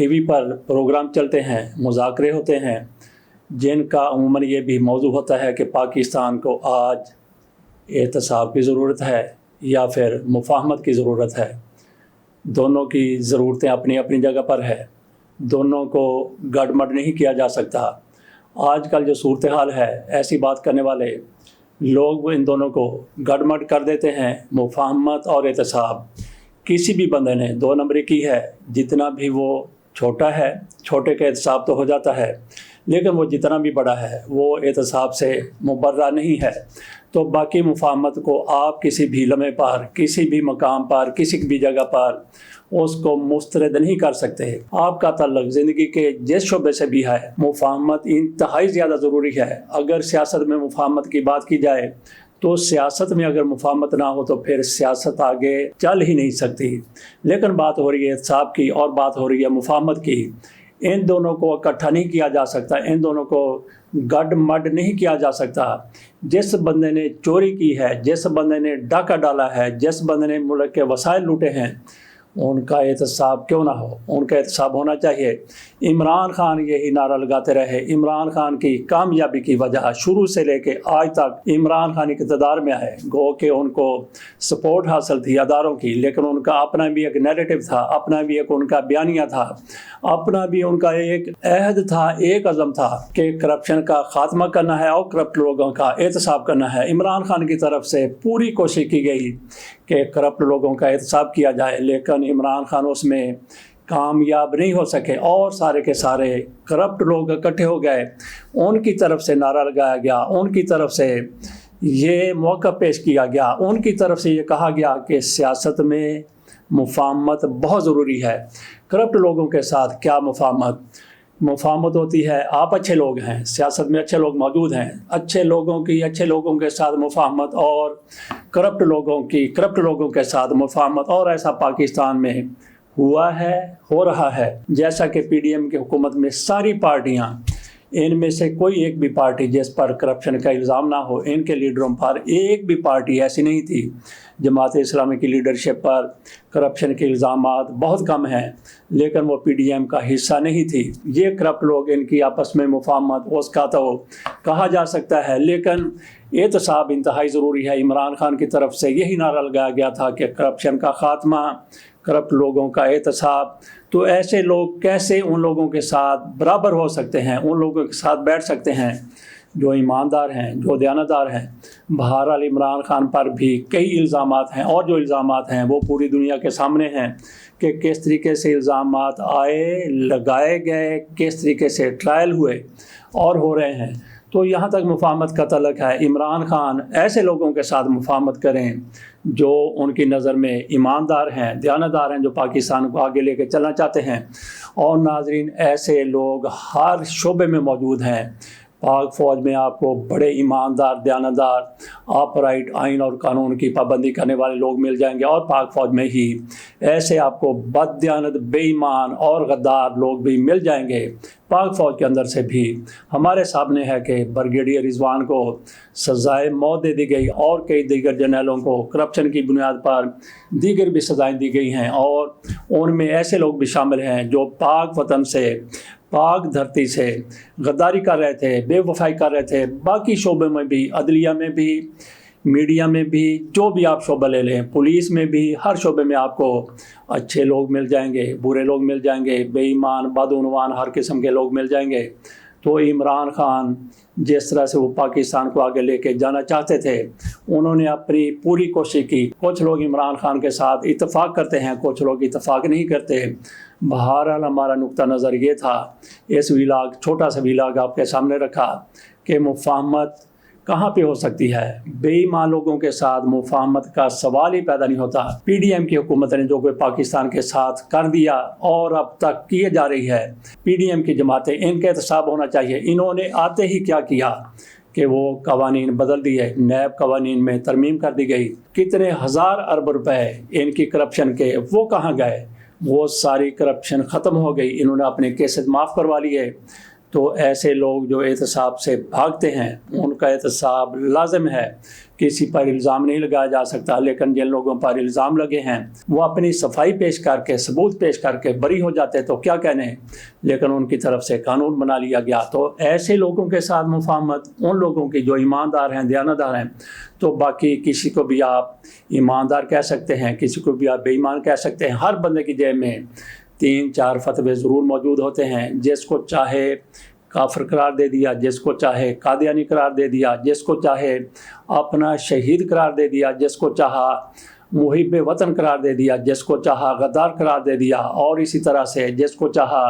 T V پر programme چلتے ہیں، مذاکرے ہوتے ہیں، جن کا عموماً یہ بھی موضوع ہوتا ہے کہ پاکستان کو آج احتساب کی ضرورت ہے یا پھر مفاہمت کی ضرورت ہے۔ دونوں کی ضرورتیں اپنی اپنی جگہ پر ہے، دونوں کو گڑ مڑ نہیں کیا جا سکتا۔ آج کل جو صورتحال ہے، ایسی بات کرنے والے لوگ ان دونوں کو گڑ مڑ کر دیتے ہیں۔ مفاہمت اور احتساب کسی بھی بندے نے 2 نمبری کی ہے، جتنا بھی وہ چھوٹا ہے، چھوٹے کا احتساب تو ہو جاتا ہے، لیکن وہ جتنا بھی بڑا ہے وہ احتساب سے مبرہ نہیں ہے۔ تو باقی مفاہمت کو آپ کسی بھی لمحے پر، کسی بھی مقام پر، کسی بھی جگہ پر اس کو مسترد نہیں کر سکتے۔ آپ کا تعلق زندگی کے جس شعبے سے بھی ہے، مفاہمت انتہائی زیادہ ضروری ہے۔ اگر سیاست میں مفاہمت کی بات کی جائے تو سیاست میں اگر مفاہمت نہ ہو تو پھر سیاست آگے چل ہی نہیں سکتی۔ لیکن بات ہو رہی ہے احتساب کی اور بات ہو رہی ہے مفاہمت کی۔ ان دونوں کو اکٹھا نہیں کیا جا سکتا، ان دونوں کو گڑ مڈ نہیں کیا جا سکتا۔ جس بندے نے چوری کی ہے، جس بندے نے ڈاکہ ڈالا ہے، جس بندے نے ملک کے وسائل لوٹے ہیں، ان کا احتساب کیوں نہ ہو، ان کا احتساب ہونا چاہیے۔ عمران خان یہی نعرہ لگاتے رہے۔ عمران خان کی کامیابی کی وجہ شروع سے لے کے آج تک عمران خان اقتدار میں آئے، گو کہ ان کو سپورٹ حاصل تھی اداروں کی، لیکن ان کا اپنا بھی ایک نیریٹو تھا، اپنا بھی ایک ان کا بیانیہ تھا، اپنا بھی ان کا ایک عہد تھا، ایک عزم تھا کہ کرپشن کا خاتمہ کرنا ہے اور کرپٹ لوگوں کا احتساب کرنا ہے۔ عمران خان کی طرف سے پوری کوشش کی گئی کہ کرپٹ لوگوں کا احتساب کیا جائے، لیکن عمران خان اس میں کامیاب نہیں ہو سکے اور سارے کے سارے کرپٹ لوگ اکٹھے ہو گئے۔ ان کی طرف سے نعرہ لگایا گیا، ان کی طرف سے یہ موقع پیش کیا گیا، ان کی طرف سے یہ کہا گیا کہ سیاست میں مفاہمت بہت ضروری ہے۔ کرپٹ لوگوں کے ساتھ کیا مفاہمت ہوتی ہے؟ آپ اچھے لوگ ہیں، سیاست میں اچھے لوگ موجود ہیں، اچھے لوگوں کے ساتھ مفاہمت اور کرپٹ لوگوں کے ساتھ مفاہمت، اور ایسا پاکستان میں ہوا ہے، ہو رہا ہے۔ جیسا کہ پی ڈی ایم کی حکومت میں ساری پارٹیاں، ان میں سے کوئی ایک بھی پارٹی جس پر کرپشن کا الزام نہ ہو، ان کے لیڈروں پر ایک بھی پارٹی ایسی نہیں تھی۔ جماعت اسلامی کی لیڈرشپ پر کرپشن کے الزامات بہت کم ہیں، لیکن وہ پی ڈی ایم کا حصہ نہیں تھی۔ یہ کرپٹ لوگ، ان کی آپس میں مفاہمت اس کا تو کہا جا سکتا ہے، لیکن احتساب انتہائی ضروری ہے۔ عمران خان کی طرف سے یہی نعرہ لگایا گیا تھا کہ کرپشن کا خاتمہ، کرپٹ لوگوں کا احتساب۔ تو ایسے لوگ کیسے ان لوگوں کے ساتھ برابر ہو سکتے ہیں، ان لوگوں کے ساتھ بیٹھ سکتے ہیں جو ایماندار ہیں، جو دیانتدار ہیں؟ بہرحال عمران خان پر بھی کئی الزامات ہیں، اور جو الزامات ہیں وہ پوری دنیا کے سامنے ہیں کہ کس طریقے سے الزامات آئے، لگائے گئے، کس طریقے سے ٹرائل ہوئے اور ہو رہے ہیں۔ تو یہاں تک مفاہمت کا تعلق ہے، عمران خان ایسے لوگوں کے ساتھ مفاہمت کریں جو ان کی نظر میں ایماندار ہیں، دیانتدار ہیں، جو پاکستان کو آگے لے کے چلنا چاہتے ہیں۔ اور ناظرین، ایسے لوگ ہر شعبے میں موجود ہیں۔ پاک فوج میں آپ کو بڑے ایماندار، دیانتدار، آپرائٹ، آئین اور قانون کی پابندی کرنے والے لوگ مل جائیں گے، اور پاک فوج میں ہی ایسے آپ کو بد دیانت، بے ایمان اور غدار لوگ بھی مل جائیں گے۔ پاک فوج کے اندر سے بھی ہمارے سامنے ہے کہ بریگیڈیئر رضوان کو سزائے موت دے دی گئی، اور کئی دیگر جرنیلوں کو کرپشن کی بنیاد پر دیگر بھی سزائیں دی گئی ہیں، اور ان میں ایسے لوگ بھی شامل ہیں جو پاک وطن سے، پاک دھرتی سے غداری کر رہے تھے، بے وفائی کر رہے تھے۔ باقی شعبے میں بھی، عدلیہ میں بھی، میڈیا میں بھی، جو بھی آپ شعبہ لے لیں، پولیس میں بھی، ہر شعبے میں آپ کو اچھے لوگ مل جائیں گے، برے لوگ مل جائیں گے، بے ایمان، بدعنوان، ہر قسم کے لوگ مل جائیں گے۔ تو عمران خان جس طرح سے وہ پاکستان کو آگے لے کے جانا چاہتے تھے، انہوں نے اپنی پوری کوشش کی۔ کچھ لوگ عمران خان کے ساتھ اتفاق کرتے ہیں، کچھ لوگ اتفاق نہیں کرتے۔ بہرحال ہمارا نقطہ نظر یہ تھا، اس ویلاگ، چھوٹا سا ویلاگ آپ کے سامنے رکھا کہ مفاہمت کہاں پہ ہو سکتی ہے؟ بے ایمان لوگوں کے ساتھ مفاہمت کا سوال ہی پیدا نہیں ہوتا۔ پی ڈی ایم کی حکومت نے جو کوئی پاکستان کے ساتھ کر دیا اور اب تک کیے جا رہی ہے، پی ڈی ایم کی جماعتیں، ان کا احتساب ہونا چاہیے۔ انہوں نے آتے ہی کیا کیا کہ وہ قوانین بدل دیے، نیب قوانین میں ترمیم کر دی گئی۔ کتنے ہزار ارب روپے ان کی کرپشن کے، وہ کہاں گئے؟ وہ ساری کرپشن ختم ہو گئی، انہوں نے اپنے کیسز معاف کروا لیے۔ تو ایسے لوگ جو احتساب سے بھاگتے ہیں، ان کا احتساب لازم ہے، کسی پر الزام نہیں لگایا جا سکتا، لیکن جن لوگوں پر الزام لگے ہیں وہ اپنی صفائی پیش کر کے، ثبوت پیش کر کے بری ہو جاتے تو کیا کہنے، لیکن ان کی طرف سے قانون بنا لیا گیا۔ تو ایسے لوگوں کے ساتھ مفاہمت، ان لوگوں کی جو ایماندار ہیں، دیانتدار ہیں، تو باقی کسی کو بھی آپ ایماندار کہہ سکتے ہیں، کسی کو بھی آپ بے ایمان کہہ سکتے ہیں۔ ہر بندے کی جیب میں 3-4 فتوے ضرور موجود ہوتے ہیں، جس کو چاہے کافر قرار دے دیا، جس کو چاہے قادیانی قرار دے دیا، جس کو چاہے اپنا شہید قرار دے دیا، جس کو چاہا محب وطن قرار دے دیا، جس کو چاہا غدار قرار دے دیا، اور اسی طرح سے جس کو چاہا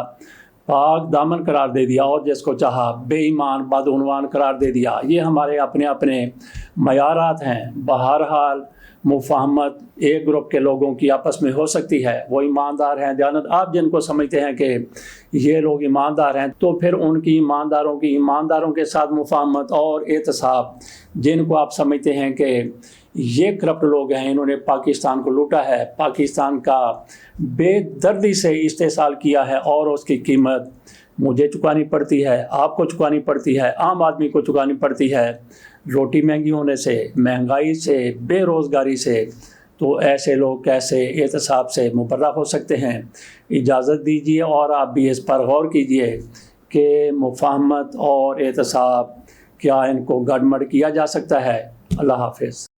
پاک دامن قرار دے دیا، اور جس کو چاہا بے ایمان بدعنوان قرار دے دیا۔ یہ ہمارے اپنے اپنے معیارات ہیں۔ بہرحال مفاہمت ایک گروپ کے لوگوں کی آپس میں ہو سکتی ہے، وہ ایماندار ہیں، دیانت، آپ جن کو سمجھتے ہیں کہ یہ لوگ ایماندار ہیں، تو پھر ان کی ایمانداروں کے ساتھ مفاہمت اور احتساب۔ جن کو آپ سمجھتے ہیں کہ یہ کرپٹ لوگ ہیں، انہوں نے پاکستان کو لوٹا ہے، پاکستان کا بے دردی سے استحصال کیا ہے، اور اس کی قیمت مجھے چکانی پڑتی ہے، آپ کو چکانی پڑتی ہے، عام آدمی کو چکانی پڑتی ہے، روٹی مہنگی ہونے سے، مہنگائی سے، بے روزگاری سے۔ تو ایسے لوگ کیسے احتساب سے مبرہ ہو سکتے ہیں؟ اجازت دیجیے اور آپ بھی اس پر غور کیجیے کہ مفاہمت اور احتساب کیا ان کو گڑ مڑ کیا جا سکتا ہے۔ اللہ حافظ۔